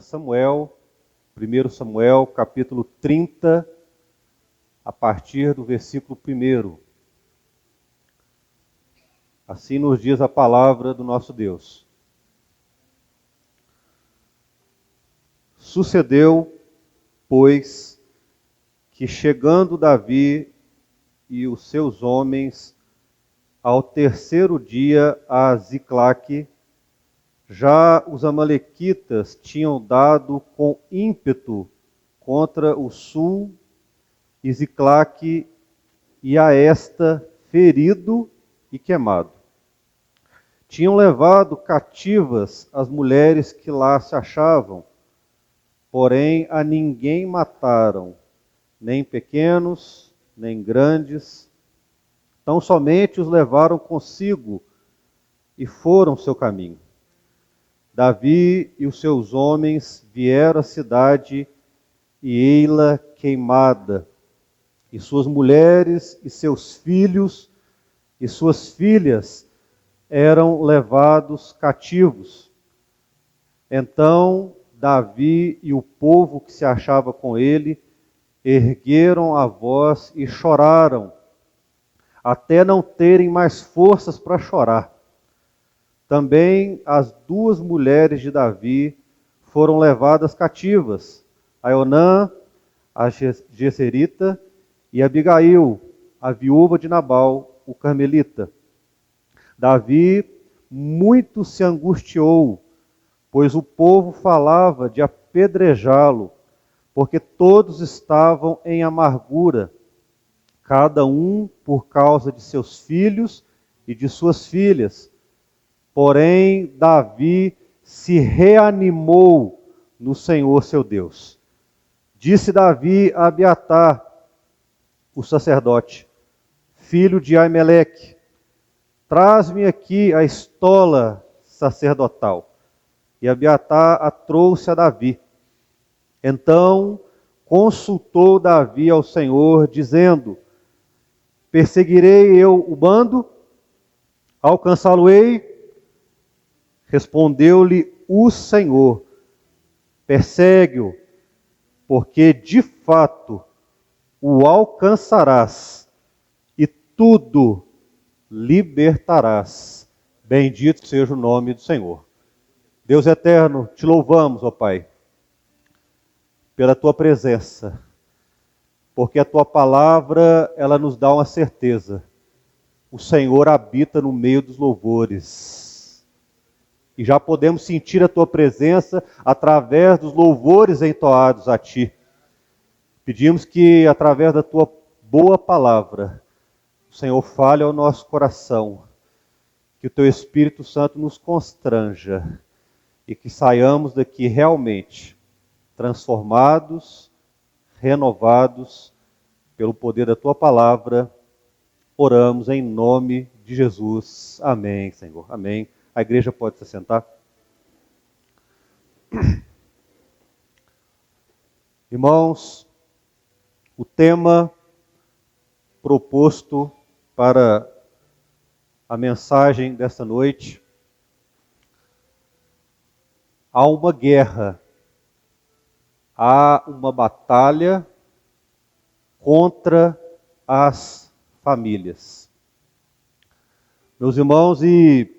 Samuel, 1 Samuel, capítulo 30, a partir do versículo 1. Assim nos diz a palavra do nosso Deus. Sucedeu, pois, que chegando Davi e os seus homens ao terceiro dia a Ziclague, já os amalequitas tinham dado com ímpeto contra o sul, e Ziclague e a esta ferido e queimado. Tinham levado cativas as mulheres que lá se achavam, porém a ninguém mataram, nem pequenos, nem grandes, tão somente os levaram consigo e foram seu caminho. Davi e os seus homens vieram à cidade e ei-la queimada, e suas mulheres e seus filhos e suas filhas eram levados cativos. Então Davi e o povo que se achava com ele ergueram a voz e choraram, até não terem mais forças para chorar. Também as duas mulheres de Davi foram levadas cativas, Aionã, a Geserita, e Abigail, a viúva de Nabal, o carmelita. Davi muito se angustiou, pois o povo falava de apedrejá-lo, porque todos estavam em amargura, cada um por causa de seus filhos e de suas filhas. Porém, Davi se reanimou no Senhor seu Deus. Disse Davi a Abiatar, o sacerdote, filho de Aimeleque: traz-me aqui a estola sacerdotal. E Abiatar a trouxe a Davi. Então consultou Davi ao Senhor, dizendo: perseguirei eu o bando? Alcançá-lo-ei? Respondeu-lhe o Senhor: persegue-o, porque de fato o alcançarás e tudo libertarás. Bendito seja o nome do Senhor. Deus eterno, te louvamos, ó Pai, pela tua presença, porque a tua palavra, ela nos dá uma certeza: o Senhor habita no meio dos louvores. E já podemos sentir a tua presença através dos louvores entoados a ti. Pedimos que, através da tua boa palavra, o Senhor fale ao nosso coração, que o teu Espírito Santo nos constranja e que saiamos daqui realmente transformados, renovados pelo poder da tua palavra. Oramos em nome de Jesus. Amém, Senhor. Amém. A igreja pode se sentar. Irmãos, o tema proposto para a mensagem desta noite: há uma guerra, há uma batalha contra as famílias. Meus irmãos, e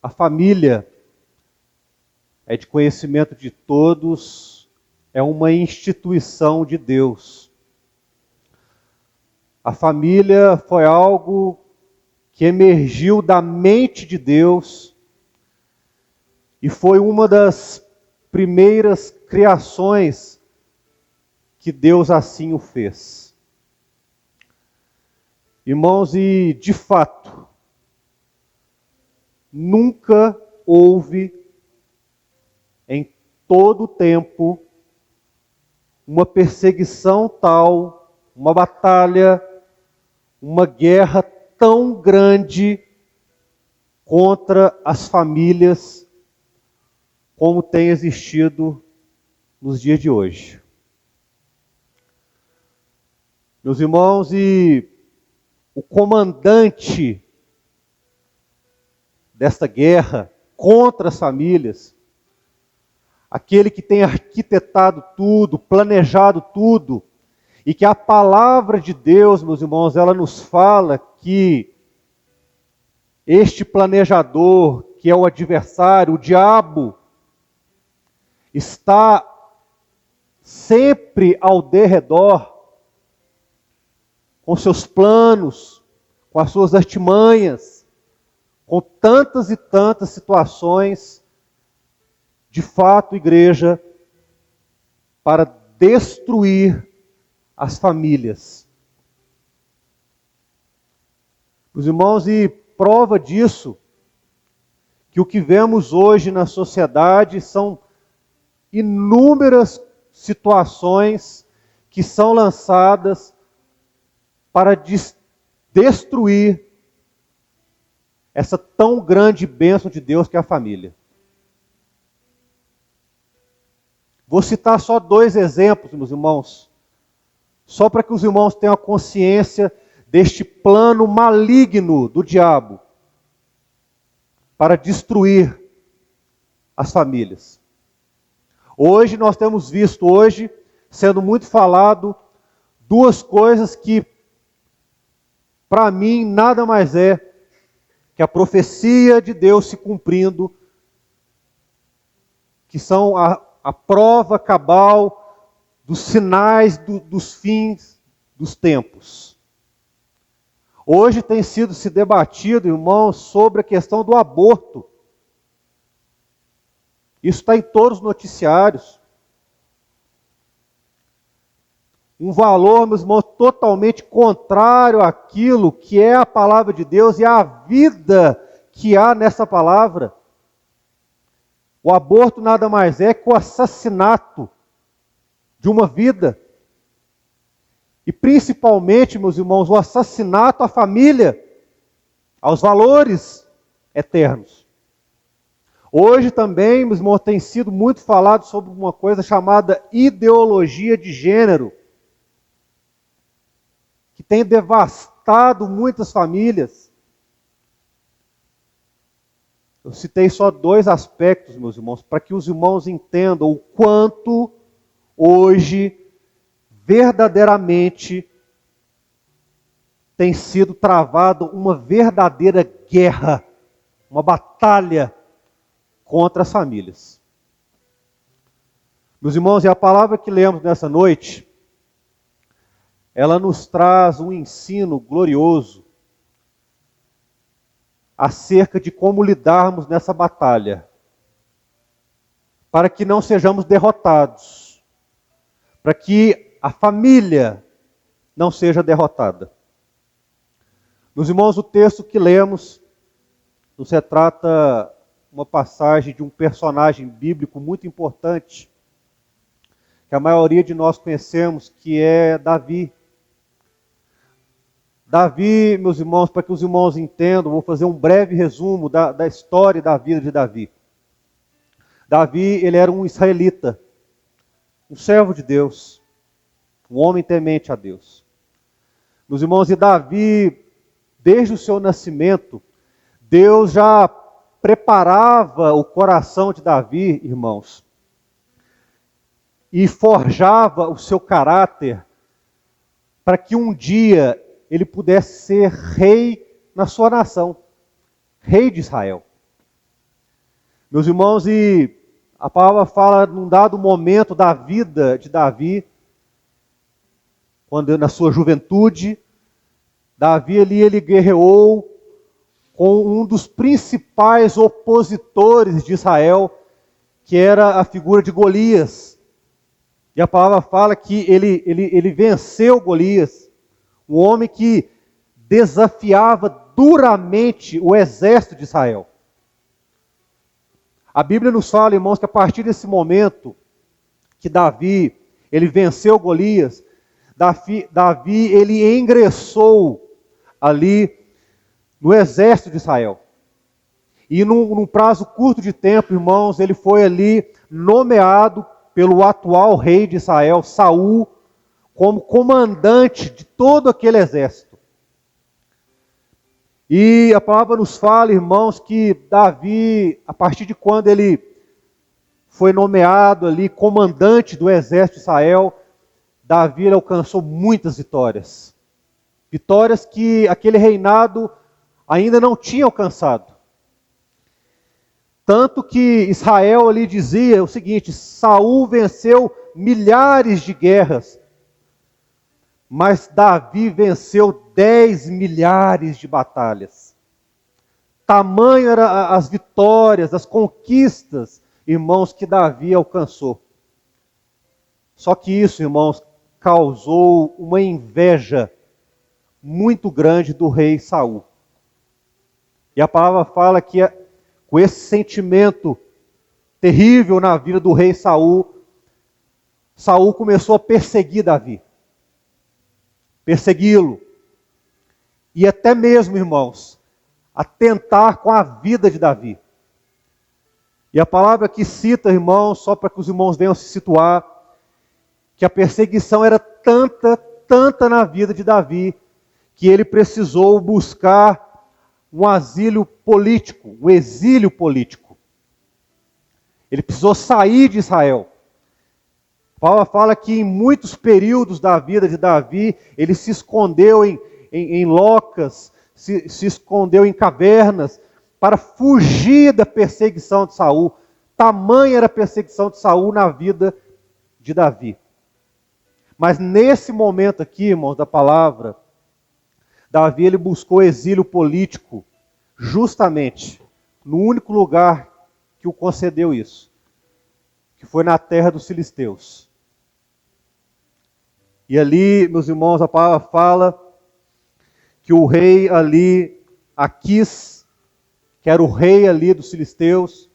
a família é de conhecimento de todos, é uma instituição de Deus. A família foi algo que emergiu da mente de Deus e foi uma das primeiras criações que Deus assim o fez. Irmãos, e de fato, nunca houve em todo o tempo uma perseguição tal, uma batalha, uma guerra tão grande contra as famílias como tem existido nos dias de hoje. Meus irmãos, e o comandante desta guerra contra as famílias aquele que tem arquitetado tudo, planejado tudo, e que a palavra de Deus, meus irmãos, ela nos fala que este planejador, que é o adversário, o diabo, está sempre ao derredor, com seus planos, com as suas artimanhas, com tantas e tantas situações, de fato, igreja, para destruir as famílias. Meus irmãos, e prova disso, que o que vemos hoje na sociedade são inúmeras situações que são lançadas para destruir essa tão grande bênção de Deus que é a família. Vou citar só 2 exemplos, meus irmãos, só para que os irmãos tenham a consciência deste plano maligno do diabo para destruir as famílias. Hoje nós temos visto, sendo muito falado, 2 coisas que, para mim, nada mais é que a profecia de Deus se cumprindo, que são a prova cabal dos sinais dos fins dos tempos. Hoje tem sido se debatido, irmãos, sobre a questão do aborto. Isso está em todos os noticiários. Um valor, meus irmãos, totalmente contrário àquilo que é a palavra de Deus e à vida que há nessa palavra. O aborto nada mais é que o assassinato de uma vida. E principalmente, meus irmãos, o assassinato à família, aos valores eternos. Hoje também, meus irmãos, tem sido muito falado sobre uma coisa chamada ideologia de gênero, que tem devastado muitas famílias. Eu citei só 2 aspectos, meus irmãos, para que os irmãos entendam o quanto hoje, verdadeiramente, tem sido travado uma verdadeira guerra, uma batalha contra as famílias. Meus irmãos, e a palavra que lemos nessa noite, ela nos traz um ensino glorioso acerca de como lidarmos nessa batalha, para que não sejamos derrotados, para que a família não seja derrotada. Meus irmãos, o texto que lemos nos retrata uma passagem de um personagem bíblico muito importante, que a maioria de nós conhecemos, que é Davi. Davi, meus irmãos, para que os irmãos entendam, vou fazer um breve resumo da história e da vida de Davi. Davi, ele era um israelita, um servo de Deus, um homem temente a Deus. Meus irmãos, e Davi, desde o seu nascimento, Deus já preparava o coração de Davi, irmãos, e forjava o seu caráter para que um dia ele pudesse ser rei na sua nação, rei de Israel. Meus irmãos, e a palavra fala num dado momento da vida de Davi, quando na sua juventude, Davi ali ele guerreou com um dos principais opositores de Israel, que era a figura de Golias. E a palavra fala que ele venceu Golias, um homem que desafiava duramente o exército de Israel. A Bíblia nos fala, irmãos, que a partir desse momento que Davi ele venceu Golias, Davi ele ingressou ali no exército de Israel. E num prazo curto de tempo, irmãos, ele foi ali nomeado pelo atual rei de Israel, Saul, como comandante de todo aquele exército. E a palavra nos fala, irmãos, que Davi, a partir de quando ele foi nomeado ali comandante do exército de Israel, Davi alcançou muitas vitórias. Vitórias que aquele reinado ainda não tinha alcançado. Tanto que Israel ali dizia o seguinte: Saul venceu milhares de guerras, mas Davi venceu 10 milhares de batalhas. Tamanho eram as vitórias, as conquistas, irmãos, que Davi alcançou. Só que isso, irmãos, causou uma inveja muito grande do rei Saul. E a palavra fala que com esse sentimento terrível na vida do rei Saul, Saul começou a perseguir Davi. Persegui-lo. E até mesmo, irmãos, atentar com a vida de Davi. E a palavra que cita, irmãos, só para que os irmãos venham se situar, que a perseguição era tanta na vida de Davi, que ele precisou buscar um asilo político, um exílio político. Ele precisou sair de Israel. Paulo fala que em muitos períodos da vida de Davi, ele se escondeu em locas, se escondeu em cavernas, para fugir da perseguição de Saul. Tamanha era a perseguição de Saul na vida de Davi. Mas nesse momento aqui, irmãos, da palavra, Davi ele buscou exílio político justamente no único lugar que o concedeu isso, que foi na terra dos filisteus. E ali, meus irmãos, a palavra fala que o rei ali, Aquis, que era o rei ali dos filisteus,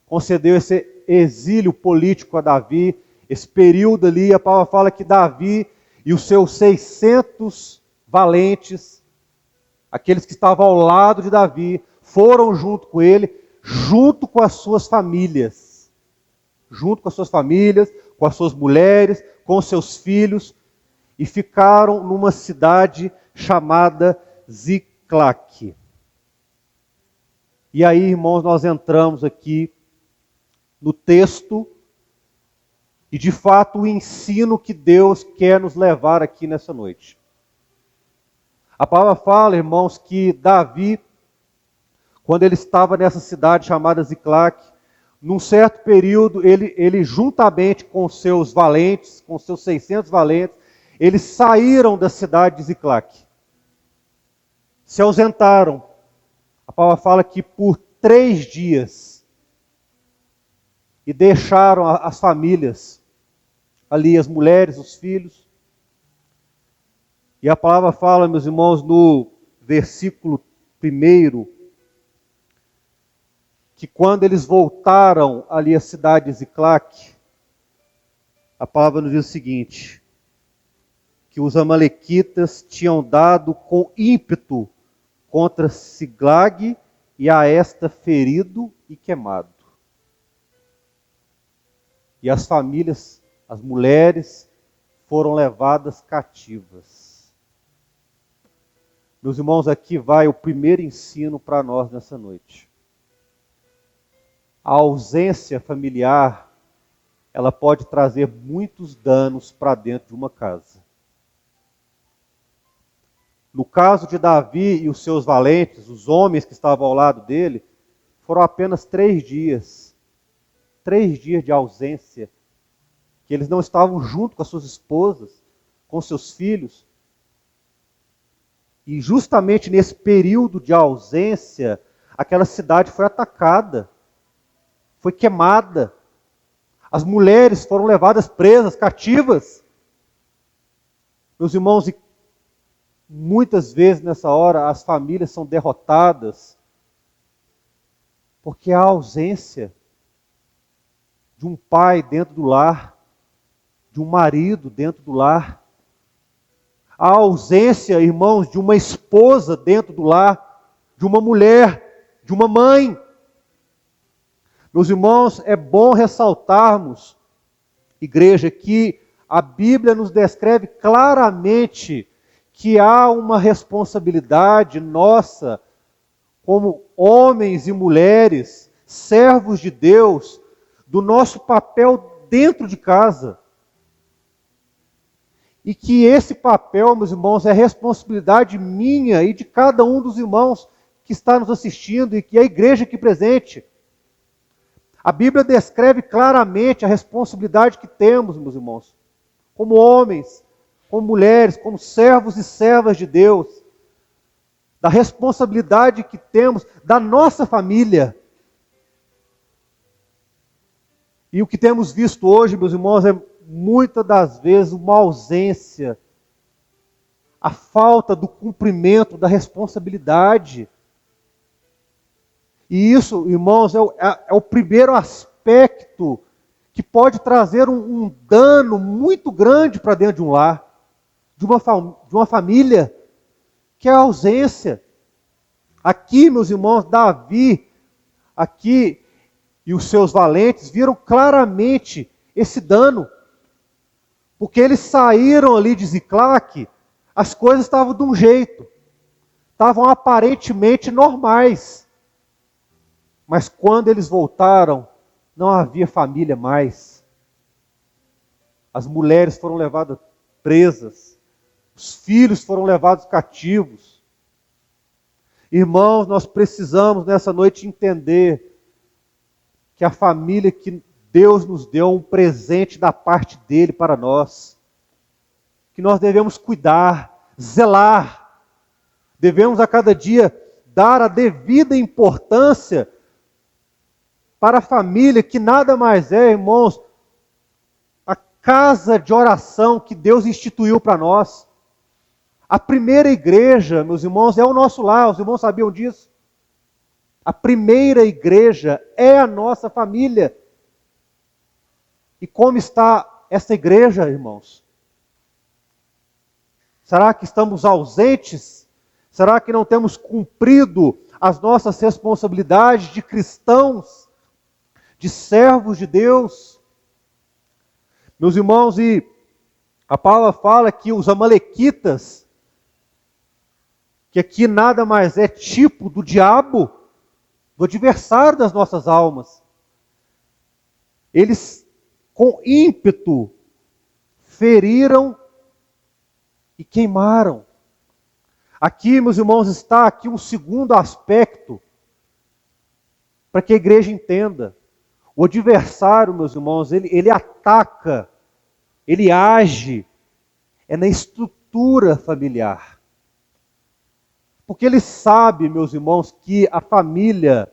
concedeu esse exílio político a Davi. Esse período ali, a palavra fala que Davi e os seus 600 valentes, aqueles que estavam ao lado de Davi, foram junto com ele, junto com as suas famílias. Junto com as suas famílias, com as suas mulheres, com os seus filhos, e ficaram numa cidade chamada Ziclac. E aí, irmãos, nós entramos aqui no texto e, de fato, o ensino que Deus quer nos levar aqui nessa noite. A palavra fala, irmãos, que Davi, quando ele estava nessa cidade chamada Ziclac, num certo período, ele juntamente com seus valentes, com seus 600 valentes, eles saíram da cidade de Ziclac. Se ausentaram. A palavra fala que por 3 dias. E deixaram as famílias ali, as mulheres, os filhos. E a palavra fala, meus irmãos, no versículo 1, que quando eles voltaram ali à cidade de Ziclac, a palavra nos diz o seguinte: que os amalequitas tinham dado com ímpeto contra Ziclag e a esta ferido e queimado. E as famílias, as mulheres, foram levadas cativas. Meus irmãos, aqui vai o primeiro ensino para nós nessa noite. A ausência familiar, ela pode trazer muitos danos para dentro de uma casa. No caso de Davi e os seus valentes, os homens que estavam ao lado dele, foram apenas 3 dias. 3 dias de ausência, que eles não estavam junto com as suas esposas, com seus filhos. E justamente nesse período de ausência, aquela cidade foi atacada, foi queimada. As mulheres foram levadas presas, cativas. Meus irmãos, e muitas vezes nessa hora as famílias são derrotadas porque há ausência de um pai dentro do lar, de um marido dentro do lar. A ausência, irmãos, de uma esposa dentro do lar, de uma mulher, de uma mãe. Meus irmãos, é bom ressaltarmos, igreja, que a Bíblia nos descreve claramente que há uma responsabilidade nossa, como homens e mulheres, servos de Deus, do nosso papel dentro de casa. E que esse papel, meus irmãos, é responsabilidade minha e de cada um dos irmãos que está nos assistindo e que é a igreja aqui presente. A Bíblia descreve claramente a responsabilidade que temos, meus irmãos, como homens, como mulheres, como servos e servas de Deus, da responsabilidade que temos da nossa família. E o que temos visto hoje, meus irmãos, é muitas das vezes uma ausência, a falta do cumprimento da responsabilidade. E isso, irmãos, é o primeiro aspecto que pode trazer um dano muito grande para dentro de um lar, de uma família, que é a ausência. Aqui, meus irmãos, Davi, aqui e os seus valentes viram claramente esse dano. Porque eles saíram ali de Ziclague, as coisas estavam de um jeito, estavam aparentemente normais. Mas quando eles voltaram, não havia família mais. As mulheres foram levadas presas, os filhos foram levados cativos. Irmãos, nós precisamos nessa noite entender que a família que Deus nos deu um presente da parte dele para nós, que nós devemos cuidar, zelar, devemos a cada dia dar a devida importância para a família, que nada mais é, irmãos, a casa de oração que Deus instituiu para nós. A primeira igreja, meus irmãos, é o nosso lar, os irmãos sabiam disso? A primeira igreja é a nossa família. E como está essa igreja, irmãos? Será que estamos ausentes? Será que não temos cumprido as nossas responsabilidades de cristãos, de servos de Deus? Meus irmãos, e a palavra fala que os amalequitas, que aqui nada mais é tipo do diabo, do adversário das nossas almas, eles com ímpeto feriram e queimaram. Aqui, meus irmãos, está aqui um segundo aspecto para que a igreja entenda. O adversário, meus irmãos, ele ataca, ele age, é na estrutura familiar. Porque ele sabe, meus irmãos, que a família,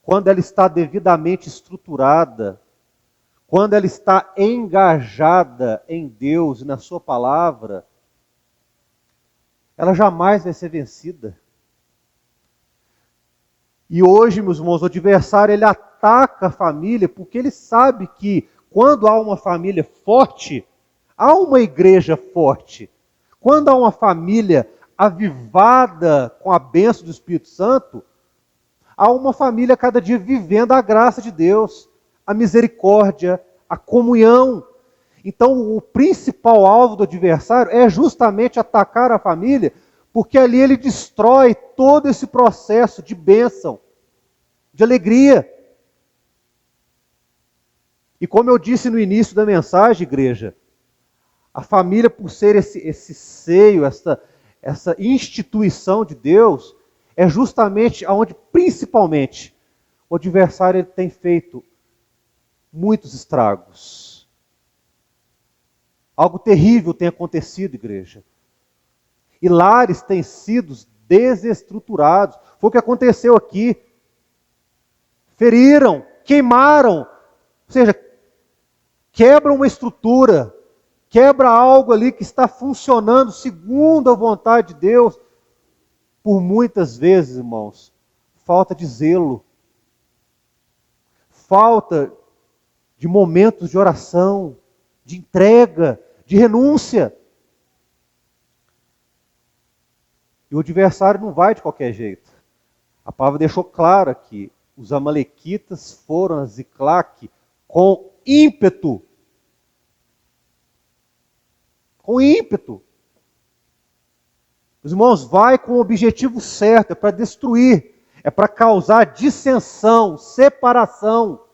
quando ela está devidamente estruturada, quando ela está engajada em Deus e na sua palavra, ela jamais vai ser vencida. E hoje, meus irmãos, o adversário, ele ataca a família porque ele sabe que quando há uma família forte, há uma igreja forte. Quando há uma família avivada com a bênção do Espírito Santo, há uma família cada dia vivendo a graça de Deus, a misericórdia, a comunhão. Então, o principal alvo do adversário é justamente atacar a família, porque ali ele destrói todo esse processo de bênção, de alegria. E como eu disse no início da mensagem, igreja, a família, por ser esse seio, essa instituição de Deus, é justamente onde, principalmente, o adversário ele tem feito muitos estragos. Algo terrível tem acontecido, igreja. E lares têm sido desestruturados. Foi o que aconteceu aqui. Feriram, queimaram, ou seja, quebram uma estrutura, quebra algo ali que está funcionando segundo a vontade de Deus. Por muitas vezes, irmãos, falta de zelo, falta de momentos de oração, de entrega, de renúncia. E o adversário não vai de qualquer jeito. A palavra deixou claro aqui, os amalequitas foram a Ziclague com ímpeto. Com ímpeto. Os irmãos, vai com o objetivo certo, é para destruir, é para causar dissensão, separação.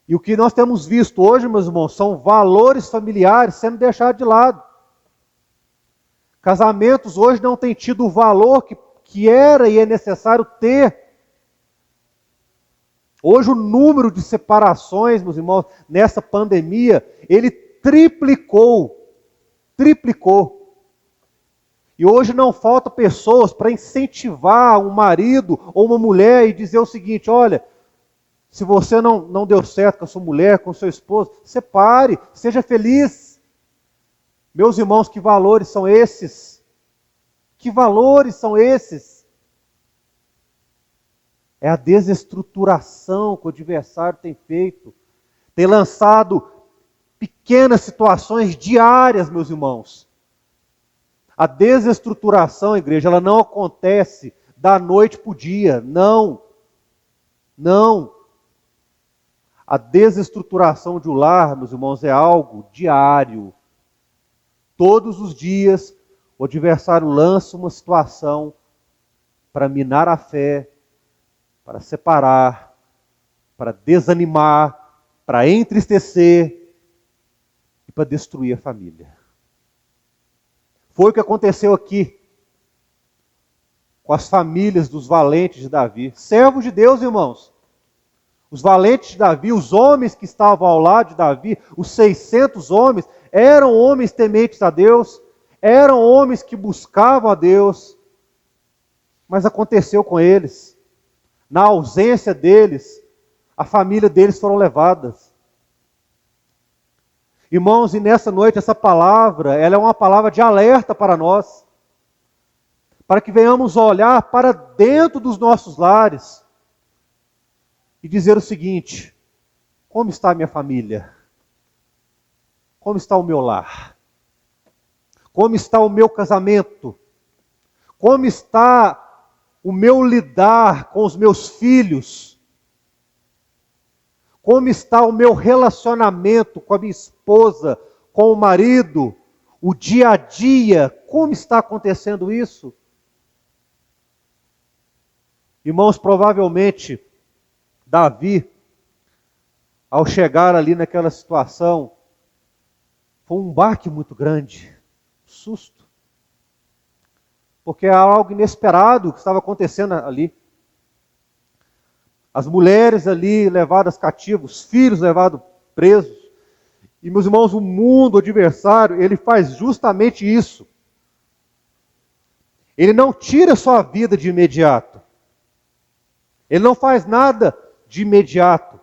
E o que nós temos visto hoje, meus irmãos, são valores familiares sendo deixados de lado. Casamentos hoje não têm tido o valor que era e é necessário ter. Hoje o número de separações, meus irmãos, nessa pandemia, ele triplicou. E hoje não falta pessoas para incentivar um marido ou uma mulher e dizer o seguinte: olha, se você não deu certo com a sua mulher, com o seu esposo, separe, seja feliz. Meus irmãos, que valores são esses? Que valores são esses? É a desestruturação que o adversário tem feito. Tem lançado pequenas situações diárias, meus irmãos. A desestruturação, igreja, ela não acontece da noite para o dia. Não. A desestruturação de um lar, meus irmãos, é algo diário. Todos os dias, o adversário lança uma situação para minar a fé, para separar, para desanimar, para entristecer e para destruir a família. Foi o que aconteceu aqui com as famílias dos valentes de Davi. Servos de Deus, irmãos. Os valentes de Davi, os homens que estavam ao lado de Davi, os 600 homens, eram homens tementes a Deus, eram homens que buscavam a Deus. Mas aconteceu com eles. Na ausência deles, a família deles foram levadas. Irmãos, e nessa noite essa palavra, ela é uma palavra de alerta para nós. Para que venhamos olhar para dentro dos nossos lares e dizer o seguinte: como está a minha família? Como está o meu lar? Como está o meu casamento? Como está o meu lidar com os meus filhos? Como está o meu relacionamento com a minha esposa, com o marido? O dia a dia, como está acontecendo isso? Irmãos, provavelmente, Davi, ao chegar ali naquela situação, foi um baque muito grande, um susto. Porque era algo inesperado que estava acontecendo ali. As mulheres ali levadas cativas, os filhos levados presos. E, meus irmãos, o mundo, o adversário, ele faz justamente isso. Ele não tira sua vida de imediato. Ele não faz nada de imediato.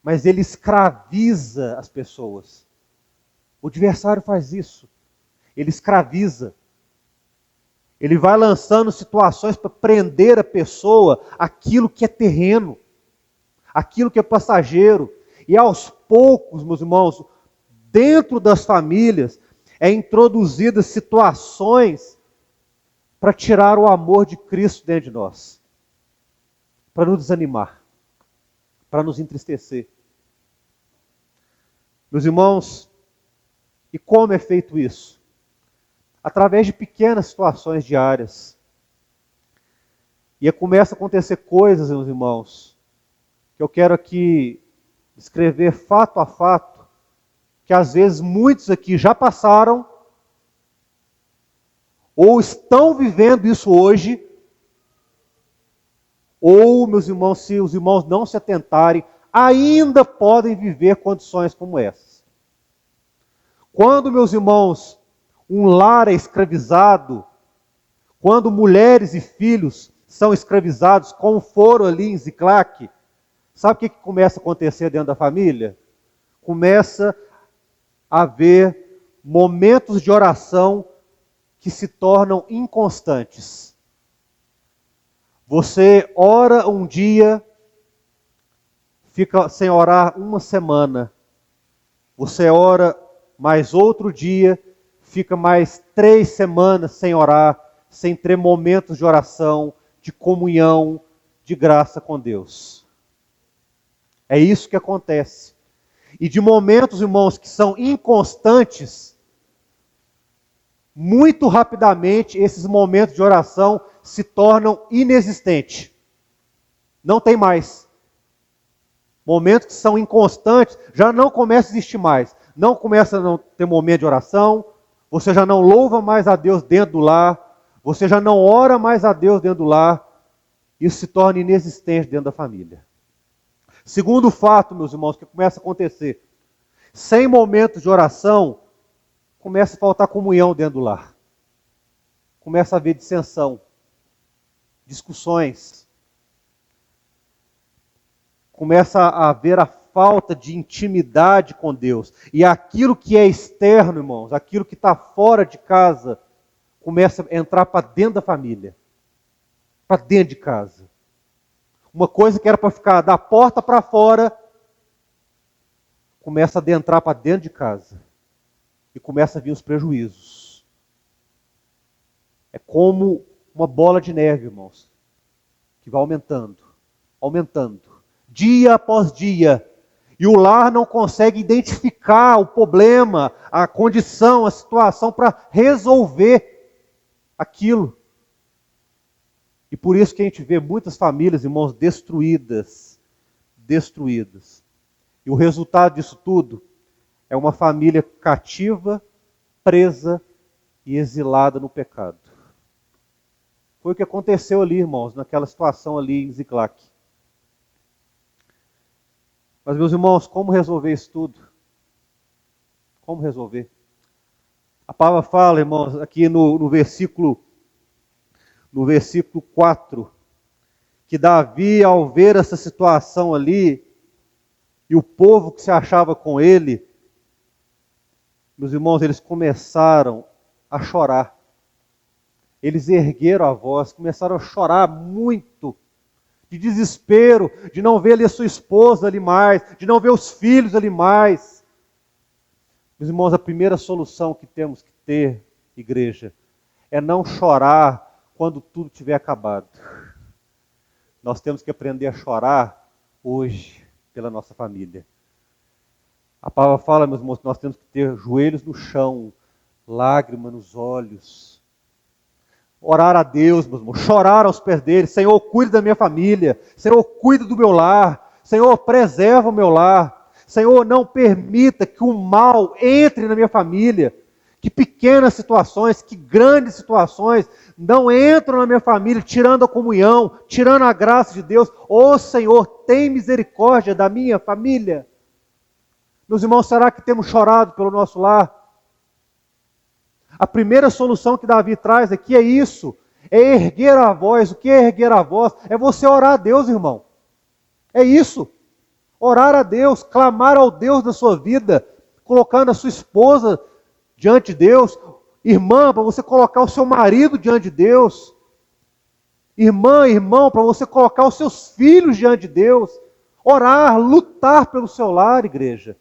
Mas ele escraviza as pessoas. O adversário faz isso. Ele escraviza. Ele vai lançando situações para prender a pessoa aquilo que é terreno, aquilo que é passageiro. E aos poucos, meus irmãos, dentro das famílias, é introduzidas situações para tirar o amor de Cristo dentro de nós. Para nos desanimar, para nos entristecer. Meus irmãos, e como é feito isso? Através de pequenas situações diárias. E começa a acontecer coisas, meus irmãos, que eu quero aqui escrever fato a fato, que às vezes muitos aqui já passaram, ou estão vivendo isso hoje, ou, meus irmãos, se os irmãos não se atentarem, ainda podem viver condições como essas. Quando, meus irmãos, um lar é escravizado, quando mulheres e filhos são escravizados, como foram ali em Ziclac, sabe o que começa a acontecer dentro da família? Começa a haver momentos de oração que se tornam inconstantes. Você ora um dia, fica sem orar uma semana. Você ora mais outro dia, fica mais 3 semanas sem orar, sem ter momentos de oração, de comunhão, de graça com Deus. É isso que acontece. E de momentos, irmãos, que são inconstantes, muito rapidamente esses momentos de oração se tornam inexistentes. Não tem mais. Momentos que são inconstantes, já não começa a existir mais. Não começa a não ter momento de oração, você já não louva mais a Deus dentro do lar, você já não ora mais a Deus dentro do lar. Isso se torna inexistente dentro da família. Segundo fato, meus irmãos, que começa a acontecer. Sem momentos de oração, começa a faltar comunhão dentro do lar. Começa a haver dissensão, discussões. Começa a haver a falta de intimidade com Deus. E aquilo que é externo, irmãos, aquilo que está fora de casa, começa a entrar para dentro da família. Para dentro de casa. Uma coisa que era para ficar da porta para fora, começa a adentrar para dentro de casa. E começa a vir os prejuízos. É como uma bola de neve, irmãos, que vai aumentando, aumentando, dia após dia. E o lar não consegue identificar o problema, a condição, a situação para resolver aquilo. E por isso que a gente vê muitas famílias, irmãos, destruídas. Destruídas. E o resultado disso tudo é uma família cativa, presa e exilada no pecado. Foi o que aconteceu ali, irmãos, naquela situação ali em Ziklag. Mas, meus irmãos, como resolver isso tudo? Como resolver? A palavra fala, irmãos, aqui no versículo 4, que Davi, ao ver essa situação ali, e o povo que se achava com ele, meus irmãos, eles começaram a chorar. Eles ergueram a voz, começaram a chorar muito, de desespero, de não ver ali a sua esposa ali mais, de não ver os filhos ali mais. Meus irmãos, a primeira solução que temos que ter, igreja, é não chorar quando tudo tiver acabado. Nós temos que aprender a chorar hoje pela nossa família. A palavra fala, meus irmãos, que nós temos que ter joelhos no chão, lágrima nos olhos, orar a Deus, meus irmãos, chorar aos pés dele. Senhor, cuide da minha família. Senhor, cuide do meu lar. Senhor, preserva o meu lar. Senhor, não permita que o mal entre na minha família. Que pequenas situações, que grandes situações não entram na minha família, tirando a comunhão, tirando a graça de Deus. Ô Senhor, tem misericórdia da minha família. Meus irmãos, será que temos chorado pelo nosso lar? A primeira solução que Davi traz aqui é isso, é erguer a voz. O que é erguer a voz? É você orar a Deus, irmão. É isso, orar a Deus, clamar ao Deus da sua vida, colocando a sua esposa diante de Deus. Irmã, para você colocar o seu marido diante de Deus. Irmã, irmão, para você colocar os seus filhos diante de Deus. Orar, lutar pelo seu lar, igreja.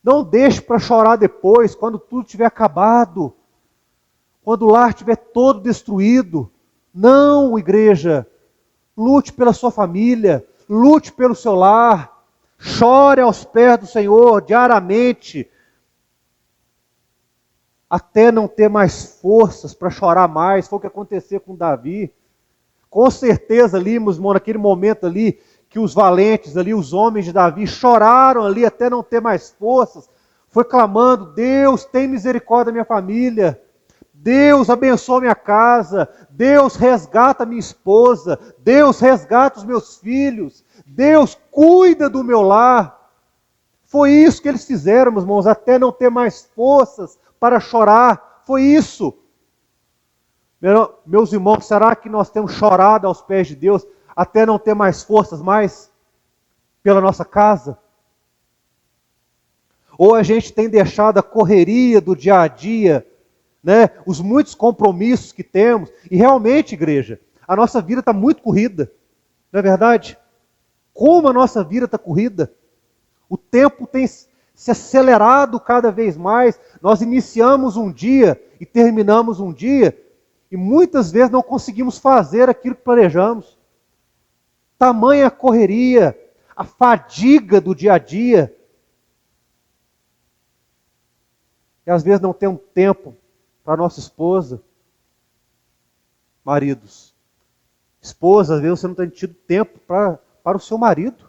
Não deixe para chorar depois, quando tudo tiver acabado. Quando o lar estiver todo destruído. Não, igreja. Lute pela sua família. Lute pelo seu lar. Chore aos pés do Senhor diariamente. Até não ter mais forças para chorar mais. Foi o que aconteceu com Davi. Com certeza ali, meus irmãos, naquele momento ali, que os valentes ali, os homens de Davi, choraram ali até não ter mais forças, foi clamando, Deus, tem misericórdia da minha família, Deus, abençoa minha casa, Deus, resgata minha esposa, Deus, resgata os meus filhos, Deus, cuida do meu lar. Foi isso que eles fizeram, meus irmãos, até não ter mais forças para chorar, foi isso. Meus irmãos, será que nós temos chorado aos pés de Deus até não ter mais forças mais pela nossa casa? Ou a gente tem deixado a correria do dia a dia, né, os muitos compromissos que temos, e realmente, igreja, a nossa vida está muito corrida, não é verdade? Como a nossa vida está corrida, o tempo tem se acelerado cada vez mais, nós iniciamos um dia e terminamos um dia, e muitas vezes não conseguimos fazer aquilo que planejamos. Tamanha correria, a fadiga do dia a dia. E às vezes não temos tempo para nossa esposa. Maridos, esposa, às vezes você não tem tido tempo para para o seu marido.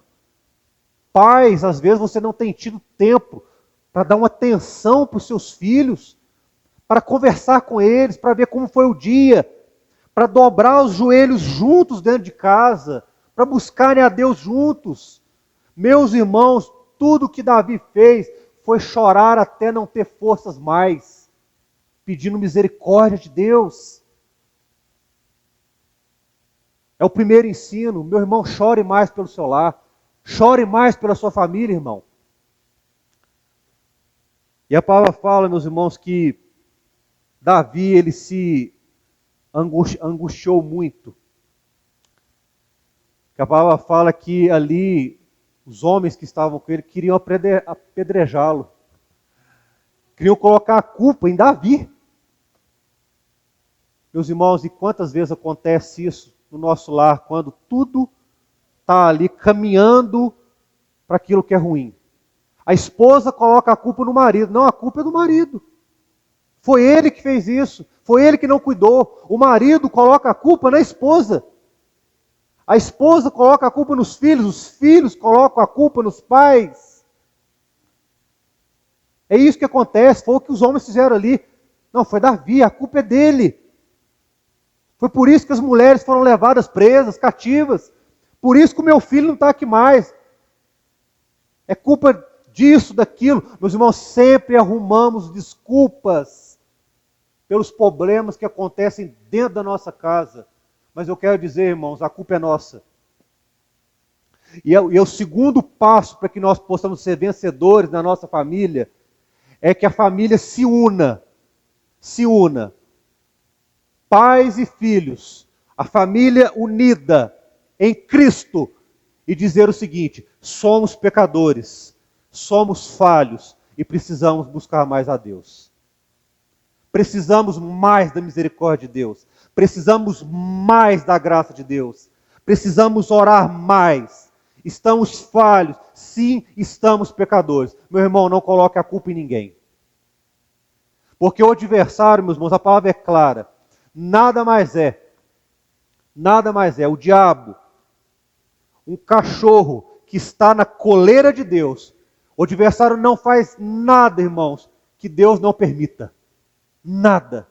Pais, às vezes você não tem tido tempo para dar uma atenção para os seus filhos, para conversar com eles, para ver como foi o dia, para dobrar os joelhos juntos dentro de casa, para buscarem a Deus juntos. Meus irmãos, tudo que Davi fez foi chorar até não ter forças mais, pedindo misericórdia de Deus. É o primeiro ensino. Meu irmão, chore mais pelo seu lar. Chore mais pela sua família, irmão. E a palavra fala, meus irmãos, que Davi, ele se angustiou muito. Que a palavra fala que ali, os homens que estavam com ele queriam apedrejá-lo. Queriam colocar a culpa em Davi. Meus irmãos, e quantas vezes acontece isso no nosso lar, quando tudo está ali caminhando para aquilo que é ruim. A esposa coloca a culpa no marido. Não, a culpa é do marido. Foi ele que fez isso. Foi ele que não cuidou. O marido coloca a culpa na esposa. A esposa coloca a culpa nos filhos. Os filhos colocam a culpa nos pais. É isso que acontece. Foi o que os homens fizeram ali. Não, foi Davi. A culpa é dele. Foi por isso que as mulheres foram levadas presas, cativas. Por isso que o meu filho não está aqui mais. É culpa disso, daquilo. Meus irmãos, sempre arrumamos desculpas pelos problemas que acontecem dentro da nossa casa. Mas eu quero dizer, irmãos, a culpa é nossa. E o segundo passo para que nós possamos ser vencedores na nossa família é que a família se una. Se una. Pais e filhos. A família unida em Cristo. E dizer o seguinte: somos pecadores, somos falhos e precisamos buscar mais a Deus. Precisamos mais da misericórdia de Deus. Precisamos mais da graça de Deus. Precisamos orar mais. Estamos falhos. Sim, estamos pecadores. Meu irmão, não coloque a culpa em ninguém. Porque o adversário, meus irmãos, a palavra é clara. Nada mais é. O diabo, um cachorro que está na coleira de Deus. O adversário não faz nada, irmãos, que Deus não permita. Nada.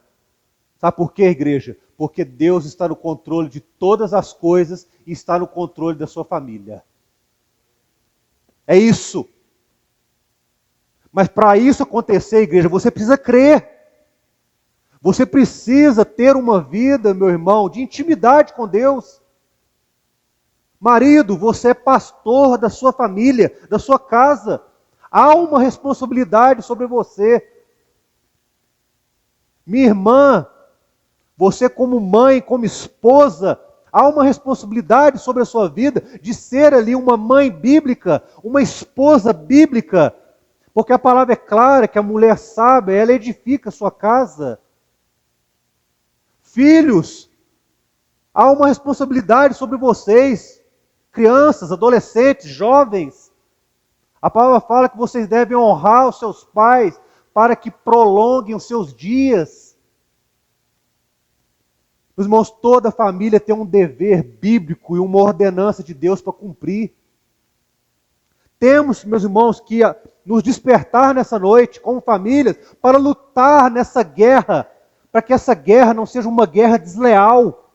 Sabe por quê, igreja? Porque Deus está no controle de todas as coisas e está no controle da sua família. É isso. Mas para isso acontecer, igreja, você precisa crer. Você precisa ter uma vida, meu irmão, de intimidade com Deus. Marido, você é pastor da sua família, da sua casa. Há uma responsabilidade sobre você. Minha irmã, você como mãe, como esposa, há uma responsabilidade sobre a sua vida de ser ali uma mãe bíblica, uma esposa bíblica. Porque a palavra é clara que a mulher sábia, ela edifica a sua casa. Filhos, há uma responsabilidade sobre vocês, crianças, adolescentes, jovens. A palavra fala que vocês devem honrar os seus pais para que prolonguem os seus dias. Meus irmãos, toda família tem um dever bíblico e uma ordenança de Deus para cumprir. Temos, meus irmãos, que nos despertar nessa noite como famílias para lutar nessa guerra, para que essa guerra não seja uma guerra desleal.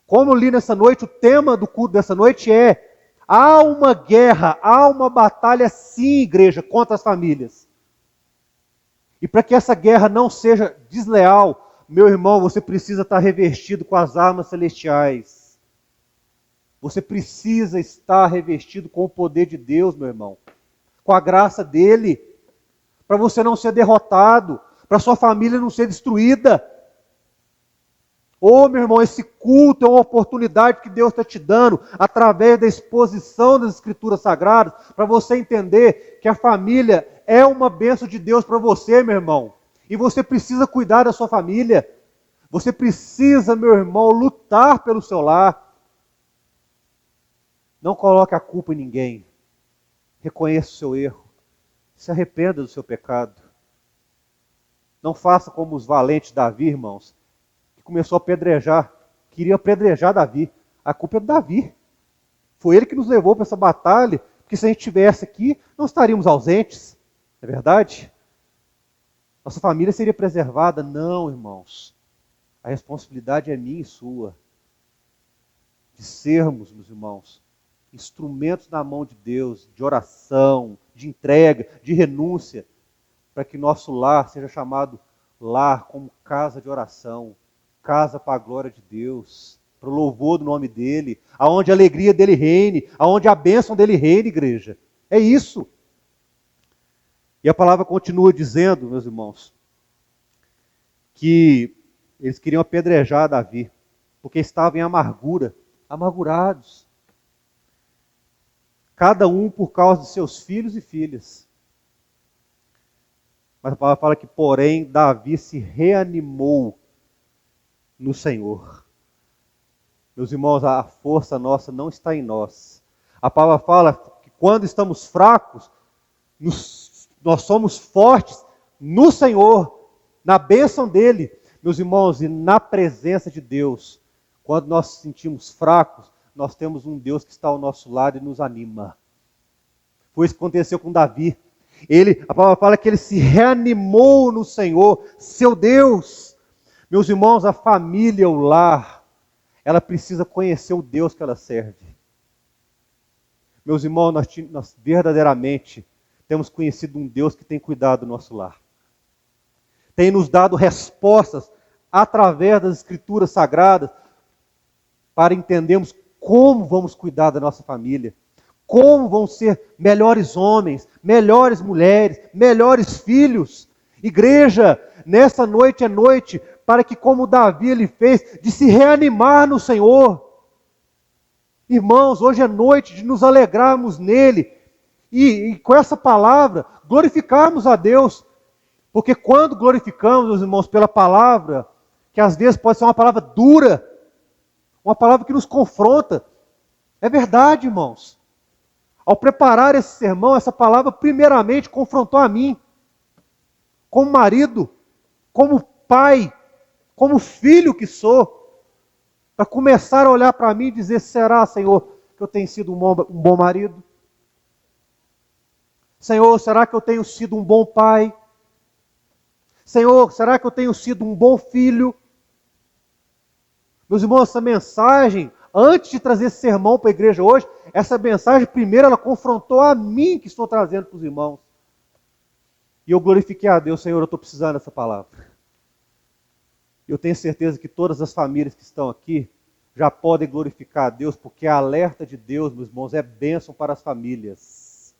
Como eu li nessa noite, o tema do culto dessa noite é: há uma guerra, há uma batalha sim, igreja, contra as famílias. E para que essa guerra não seja desleal, meu irmão, você precisa estar revestido com as armas celestiais. Você precisa estar revestido com o poder de Deus, meu irmão. Com a graça dele. Para você não ser derrotado. Para sua família não ser destruída. Meu irmão, esse culto é uma oportunidade que Deus está te dando, através da exposição das Escrituras Sagradas, para você entender que a família é uma bênção de Deus para você, meu irmão. E você precisa cuidar da sua família. Você precisa, meu irmão, lutar pelo seu lar. Não coloque a culpa em ninguém. Reconheça o seu erro. Se arrependa do seu pecado. Não faça como os valentes Davi, irmãos, que começou a apedrejar. Queria apedrejar Davi. A culpa é do Davi. Foi Ele que nos levou para essa batalha, porque se a gente estivesse aqui, não estaríamos ausentes, não é verdade? Nossa família seria preservada? Não, irmãos. A responsabilidade é minha e sua. De sermos, meus irmãos, instrumentos na mão de Deus, de oração, de entrega, de renúncia, para que nosso lar seja chamado lar como casa de oração, casa para a glória de Deus, para o louvor do nome dEle, aonde a alegria dEle reine, aonde a bênção dEle reine, igreja. É isso. E a palavra continua dizendo, meus irmãos, que eles queriam apedrejar Davi, porque estavam em amargura, amargurados. Cada um por causa de seus filhos e filhas. Mas a palavra fala que, porém, Davi se reanimou no Senhor. Meus irmãos, a força nossa não está em nós. A palavra fala que quando estamos fracos, nós somos fortes no Senhor, na bênção dEle. Meus irmãos, e na presença de Deus, quando nós nos sentimos fracos, nós temos um Deus que está ao nosso lado e nos anima. Foi isso que aconteceu com Davi. A palavra fala que ele se reanimou no Senhor, seu Deus. Meus irmãos, a família, o lar, ela precisa conhecer o Deus que ela serve. Meus irmãos, nós verdadeiramente temos conhecido um Deus que tem cuidado do nosso lar. Tem nos dado respostas através das Escrituras Sagradas para entendermos como vamos cuidar da nossa família. Como vão ser melhores homens, melhores mulheres, melhores filhos. Igreja, nessa noite é noite para que, como Davi ele fez, de se reanimar no Senhor. Irmãos, hoje é noite de nos alegrarmos nele e com essa palavra glorificarmos a Deus. Porque quando glorificamos, meus irmãos, pela palavra, que às vezes pode ser uma palavra dura, uma palavra que nos confronta, é verdade, irmãos. Ao preparar esse sermão, essa palavra primeiramente confrontou a mim, como marido, como pai, como filho que sou, para começar a olhar para mim e dizer: será, Senhor, que eu tenho sido um bom marido? Senhor, será que eu tenho sido um bom pai? Senhor, será que eu tenho sido um bom filho? Meus irmãos, essa mensagem, antes de trazer esse sermão para a igreja hoje, essa mensagem primeiro ela confrontou a mim que estou trazendo para os irmãos. E eu glorifiquei a Deus: Senhor, eu estou precisando dessa palavra. Eu tenho certeza que todas as famílias que estão aqui já podem glorificar a Deus, porque a alerta de Deus, meus irmãos, é bênção para as famílias.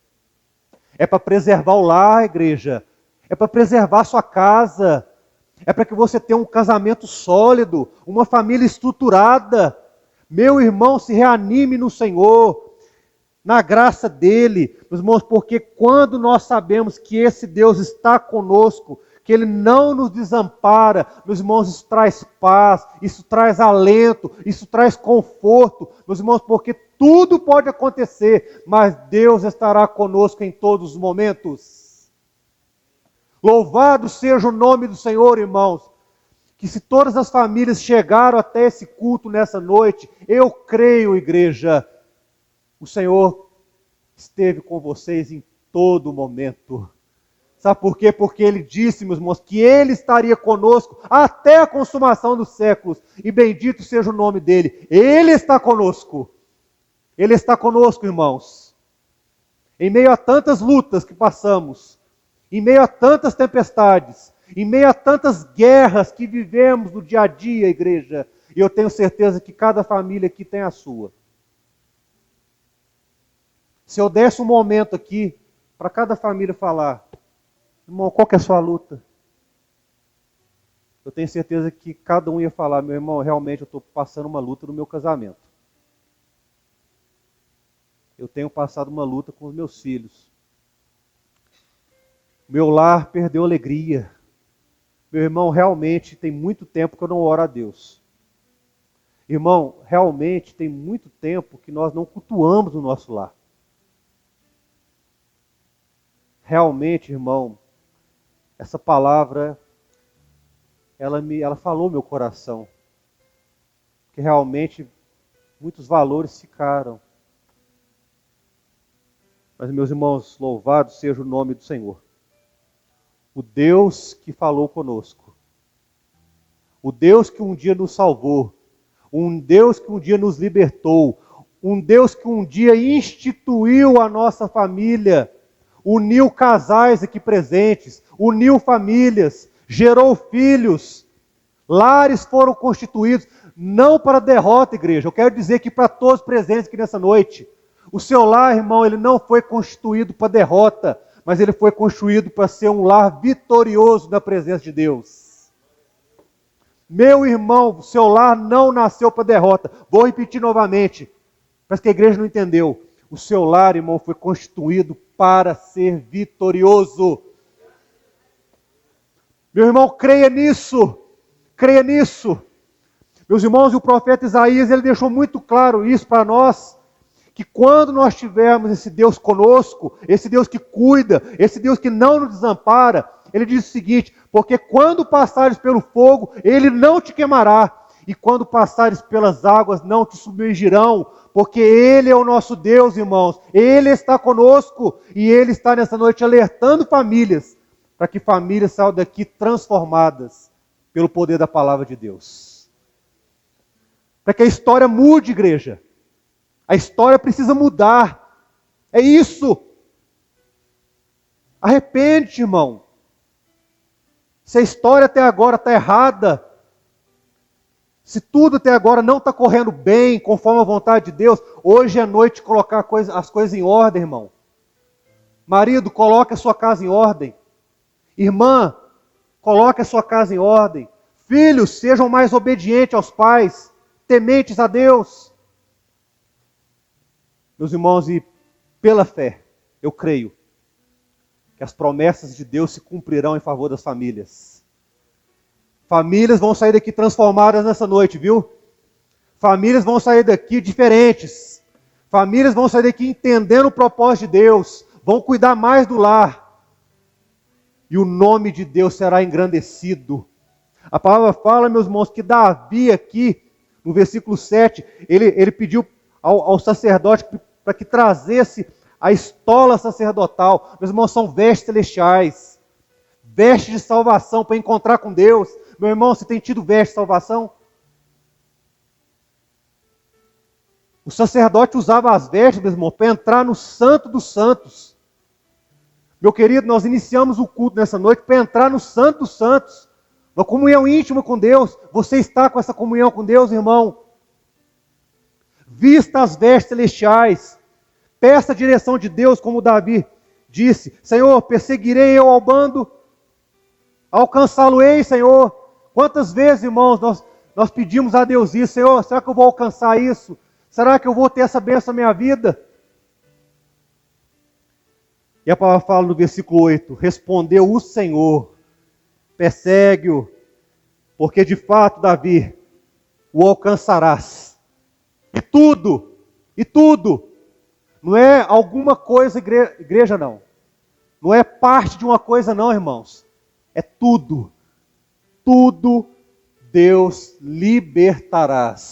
É para preservar o lar, igreja. É para preservar a sua casa. É para que você tenha um casamento sólido, uma família estruturada. Meu irmão, se reanime no Senhor, na graça dEle. Meus irmãos, porque quando nós sabemos que esse Deus está conosco, que Ele não nos desampara, meus irmãos, isso traz paz, isso traz alento, isso traz conforto. Meus irmãos, porque tudo pode acontecer, mas Deus estará conosco em todos os momentos. Louvado seja o nome do Senhor, irmãos. Que se todas as famílias chegaram até esse culto nessa noite, eu creio, igreja, o Senhor esteve com vocês em todo momento. Sabe por quê? Porque Ele disse, meus irmãos, que Ele estaria conosco até a consumação dos séculos. E bendito seja o nome dEle. Ele está conosco. Ele está conosco, irmãos. Em meio a tantas lutas que passamos, em meio a tantas tempestades, em meio a tantas guerras que vivemos no dia a dia, igreja, e eu tenho certeza que cada família aqui tem a sua. Se eu desse um momento aqui para cada família falar: irmão, qual que é a sua luta? Eu tenho certeza que cada um ia falar: meu irmão, realmente eu estou passando uma luta no meu casamento. Eu tenho passado uma luta com os meus filhos. Meu lar perdeu alegria. Meu irmão, realmente tem muito tempo que eu não oro a Deus. Irmão, realmente tem muito tempo que nós não cultuamos o nosso lar. Realmente, irmão, essa palavra, ela falou meu coração. Que realmente muitos valores ficaram. Mas, meus irmãos, louvado seja o nome do Senhor. O Deus que falou conosco. O Deus que um dia nos salvou. Um Deus que um dia nos libertou. Um Deus que um dia instituiu a nossa família. Uniu casais aqui presentes. Uniu famílias. Gerou filhos. Lares foram constituídos. Não para derrota, igreja. Eu quero dizer que para todos presentes aqui nessa noite. O seu lar, irmão, ele não foi constituído para derrota, mas ele foi construído para ser um lar vitorioso na presença de Deus. Meu irmão, o seu lar não nasceu para derrota. Vou repetir novamente, parece que a igreja não entendeu. O seu lar, irmão, foi constituído para ser vitorioso. Meu irmão, creia nisso. Creia nisso. Meus irmãos, e o profeta Isaías, ele deixou muito claro isso para nós, que quando nós tivermos esse Deus conosco, esse Deus que cuida, esse Deus que não nos desampara, ele diz o seguinte: porque quando passares pelo fogo, ele não te queimará, e quando passares pelas águas, não te submergirão, porque ele é o nosso Deus, irmãos, ele está conosco, e ele está nessa noite alertando famílias, para que famílias saiam daqui transformadas pelo poder da palavra de Deus. Para que a história mude, igreja. A história precisa mudar. É isso. Arrepende, irmão. Se a história até agora está errada, se tudo até agora não está correndo bem, conforme a vontade de Deus, hoje é noite de colocar as coisas em ordem, irmão. Marido, coloque a sua casa em ordem. Irmã, coloque a sua casa em ordem. Filhos, sejam mais obedientes aos pais, tementes a Deus. Meus irmãos, e pela fé, eu creio que as promessas de Deus se cumprirão em favor das famílias. Famílias vão sair daqui transformadas nessa noite, viu? Famílias vão sair daqui diferentes. Famílias vão sair daqui entendendo o propósito de Deus. Vão cuidar mais do lar. E o nome de Deus será engrandecido. A palavra fala, meus irmãos, que Davi aqui, no versículo 7, ele pediu ao sacerdote para que trazesse a estola sacerdotal. Meus irmãos, são vestes celestiais, vestes de salvação para encontrar com Deus. Meu irmão, você tem tido veste de salvação? O sacerdote usava as vestes, meu irmão, para entrar no Santo dos Santos. Meu querido, nós iniciamos o culto nessa noite para entrar no Santo dos Santos, uma comunhão íntima com Deus. Você está com essa comunhão com Deus, irmão? Vista as vestes celestiais, peça a direção de Deus, como Davi disse: Senhor, perseguirei eu ao bando, alcançá-lo-ei, Senhor. Quantas vezes, irmãos, nós pedimos a Deus isso: Senhor, será que eu vou alcançar isso? Será que eu vou ter essa bênção na minha vida? E a palavra fala no versículo 8: respondeu o Senhor, persegue-o, porque de fato, Davi, o alcançarás. E tudo, não é alguma coisa, igreja não. Não é parte de uma coisa não, irmãos. É tudo. Tudo Deus libertarás.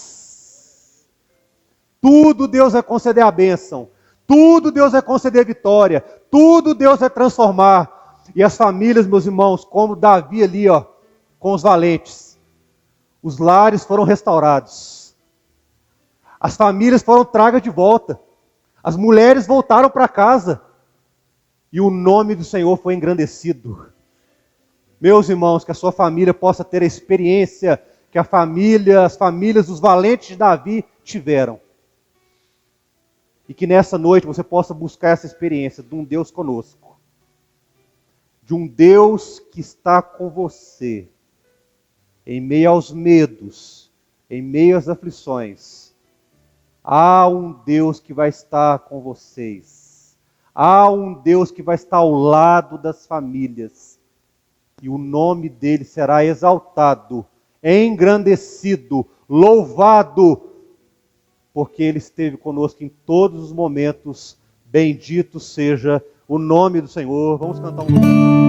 Tudo Deus vai conceder a bênção. Tudo Deus vai conceder vitória. Tudo Deus vai transformar. E as famílias, meus irmãos, como Davi ali, ó, com os valentes. Os lares foram restaurados. As famílias foram tragas de volta. As mulheres voltaram para casa. E o nome do Senhor foi engrandecido. Meus irmãos, que a sua família possa ter a experiência que as famílias dos valentes de Davi tiveram. E que nessa noite você possa buscar essa experiência de um Deus conosco. De um Deus que está com você. Em meio aos medos, em meio às aflições. Há um Deus que vai estar com vocês. Há um Deus que vai estar ao lado das famílias. E o nome dele será exaltado, engrandecido, louvado, porque ele esteve conosco em todos os momentos. Bendito seja o nome do Senhor. Vamos cantar um